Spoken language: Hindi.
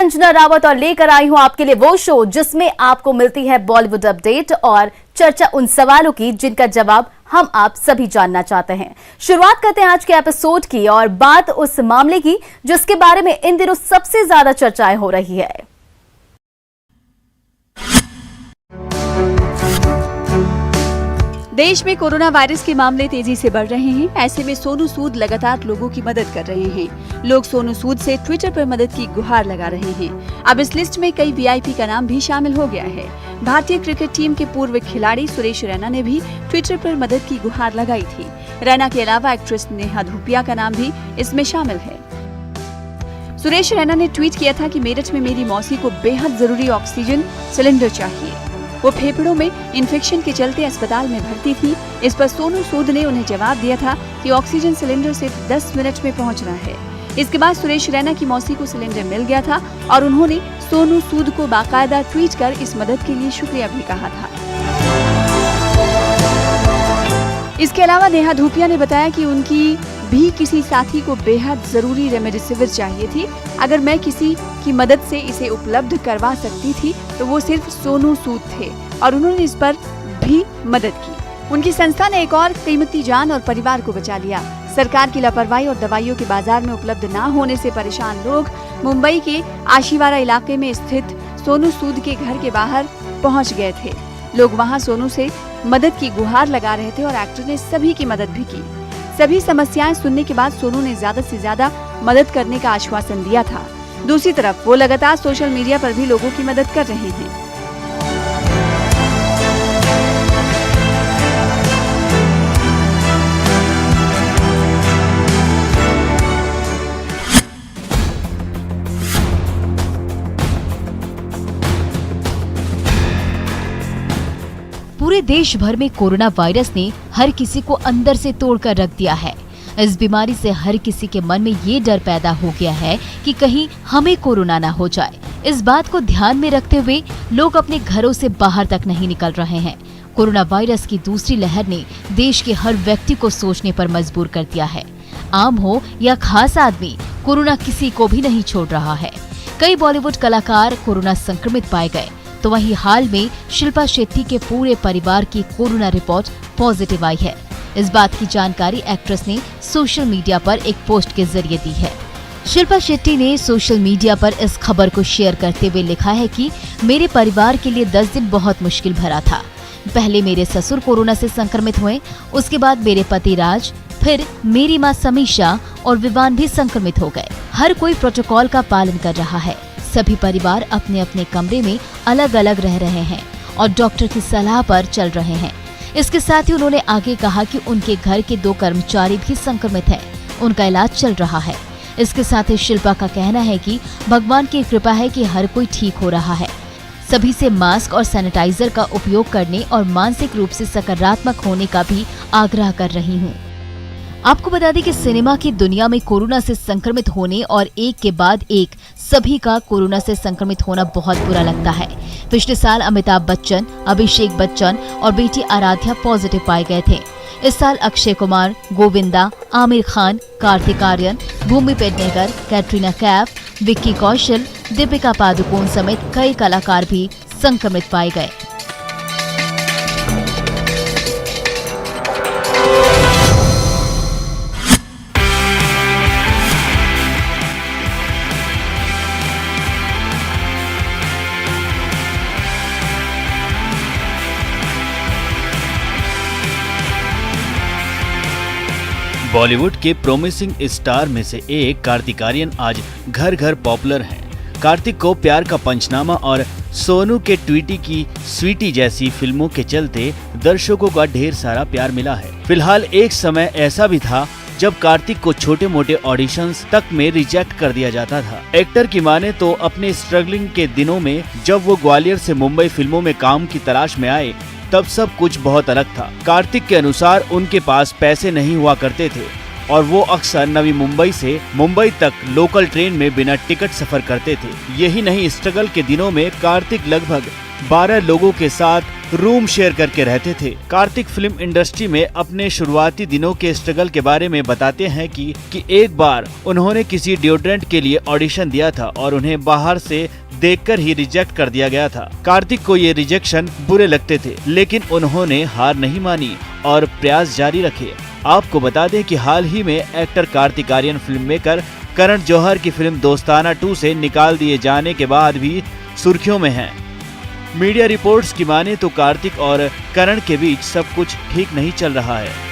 अंजना रावत और लेकर आई हूं आपके लिए वो शो जिसमें आपको मिलती है बॉलीवुड अपडेट और चर्चा उन सवालों की जिनका जवाब हम आप सभी जानना चाहते हैं। शुरुआत करते हैं आज के एपिसोड की और बात उस मामले की जिसके बारे में इन दिनों सबसे ज्यादा चर्चाएं हो रही है। देश में कोरोना वायरस के मामले तेजी से बढ़ रहे हैं। ऐसे में सोनू सूद लगातार लोगों की मदद कर रहे हैं। लोग सोनू सूद से ट्विटर पर मदद की गुहार लगा रहे हैं। अब इस लिस्ट में कई वीआईपी का नाम भी शामिल हो गया है। भारतीय क्रिकेट टीम के पूर्व खिलाड़ी सुरेश रैना ने भी ट्विटर पर मदद की गुहार लगाई थी। रैना के अलावा एक्ट्रेस नेहा धूपिया का नाम भी इसमें शामिल है। सुरेश रैना ने ट्वीट किया था कि मेरठ में मेरी मौसी को बेहद जरूरी ऑक्सीजन सिलेंडर चाहिए। वो फेफड़ों में इन्फेक्शन के चलते अस्पताल में भर्ती थी। इस पर सोनू सूद ने उन्हें जवाब दिया था कि ऑक्सीजन सिलेंडर सिर्फ 10 मिनट में पहुंचना है। इसके बाद सुरेश रैना की मौसी को सिलेंडर मिल गया था और उन्होंने सोनू सूद को बाकायदा ट्वीट कर इस मदद के लिए शुक्रिया भी कहा था। इसके अलावा नेहा धूपिया ने बताया कि उनकी भी किसी साथी को बेहद जरूरी रेमडेसिविर चाहिए थी। अगर मैं किसी की मदद से इसे उपलब्ध करवा सकती थी तो वो सिर्फ सोनू सूद थे और उन्होंने इस पर भी मदद की। उनकी संस्था ने एक और कीमती जान और परिवार को बचा लिया। सरकार की लापरवाही और दवाइयों के बाजार में उपलब्ध न होने से परेशान लोग मुंबई के आशीवारा इलाके में स्थित सोनू सूद के घर के बाहर पहुँच गए थे। लोग वहाँ सोनू से मदद की गुहार लगा रहे थे और एक्टर ने सभी की मदद भी की। सभी समस्याएं सुनने के बाद सोनू ने ज्यादा से ज्यादा मदद करने का आश्वासन दिया था। दूसरी तरफ वो लगातार सोशल मीडिया पर भी लोगों की मदद कर रहे हैं। पूरे देश भर में कोरोना वायरस ने हर किसी को अंदर से तोड़कर रख दिया है। इस बीमारी से हर किसी के मन में ये डर पैदा हो गया है कि कहीं हमें कोरोना ना हो जाए। इस बात को ध्यान में रखते हुए लोग अपने घरों से बाहर तक नहीं निकल रहे हैं। कोरोना वायरस की दूसरी लहर ने देश के हर व्यक्ति को सोचने पर मजबूर कर दिया है। आम हो या खास आदमी, कोरोना किसी को भी नहीं छोड़ रहा है। कई बॉलीवुड कलाकार कोरोना संक्रमित पाए गए तो वहीं हाल में शिल्पा शेट्टी के पूरे परिवार की कोरोना रिपोर्ट पॉजिटिव आई है। इस बात की जानकारी एक्ट्रेस ने सोशल मीडिया पर एक पोस्ट के जरिए दी है। शिल्पा शेट्टी ने सोशल मीडिया पर इस खबर को शेयर करते हुए लिखा है कि मेरे परिवार के लिए 10 दिन बहुत मुश्किल भरा था। पहले मेरे ससुर कोरोना से संक्रमित हुए, उसके बाद मेरे पति राज, फिर मेरी माँ समीक्षा और विवान भी संक्रमित हो गए। हर कोई प्रोटोकॉल का पालन कर रहा है। सभी परिवार अपने अपने कमरे में अलग अलग रह रहे हैं और डॉक्टर की सलाह पर चल रहे हैं। इसके साथ ही उन्होंने आगे कहा कि उनके घर के 2 कर्मचारी भी संक्रमित हैं। उनका इलाज चल रहा है। इसके साथ ही शिल्पा का कहना है कि भगवान की कृपा है कि हर कोई ठीक हो रहा है। सभी से मास्क और सैनिटाइजर का उपयोग करने और मानसिक रूप से सकारात्मक होने का भी आग्रह कर रही हूँ। आपको बता दें कि सिनेमा की दुनिया में कोरोना से संक्रमित होने और एक के बाद एक सभी का कोरोना से संक्रमित होना बहुत बुरा लगता है। पिछले साल अमिताभ बच्चन, अभिषेक बच्चन और बेटी आराध्या पॉजिटिव पाए गए थे। इस साल अक्षय कुमार, गोविंदा, आमिर खान, कार्तिक आर्यन, भूमि पेडनेकर, कैटरीना कैफ, विक्की कौशल, दीपिका पादुकोण समेत कई कलाकार भी संक्रमित पाए गए। बॉलीवुड के प्रोमिसिंग स्टार में से एक कार्तिक आर्यन आज घर घर पॉपुलर हैं। कार्तिक को प्यार का पंचनामा और सोनू के ट्वीटी की स्वीटी जैसी फिल्मों के चलते दर्शकों का ढेर सारा प्यार मिला है। फिलहाल एक समय ऐसा भी था जब कार्तिक को छोटे मोटे ऑडिशंस तक में रिजेक्ट कर दिया जाता था। एक्टर की माने तो अपने स्ट्रगलिंग के दिनों में जब वो ग्वालियर से मुंबई फिल्मों में काम की तलाश में आए तब सब कुछ बहुत अलग था। कार्तिक के अनुसार उनके पास पैसे नहीं हुआ करते थे और वो अक्सर नवी मुंबई से मुंबई तक लोकल ट्रेन में बिना टिकट सफर करते थे। यही नहीं, स्ट्रगल के दिनों में कार्तिक लगभग 12 लोगों के साथ रूम शेयर करके रहते थे। कार्तिक फिल्म इंडस्ट्री में अपने शुरुआती दिनों के स्ट्रगल के बारे में बताते हैं कि एक बार उन्होंने किसी डिओड्रेंट के लिए ऑडिशन दिया था और उन्हें बाहर से देखकर ही रिजेक्ट कर दिया गया था। कार्तिक को ये रिजेक्शन बुरे लगते थे, लेकिन उन्होंने हार नहीं मानी और प्रयास जारी रखे। आपको बता दें कि हाल ही में actor Kartik Aaryan film maker Karan Johar की फिल्म दोस्ताना 2 से निकाल दिए जाने के बाद भी सुर्खियों में हैं। मीडिया रिपोर्ट्स की माने तो कार्तिक और करण के बीच सब कुछ ठीक नहीं चल रहा है।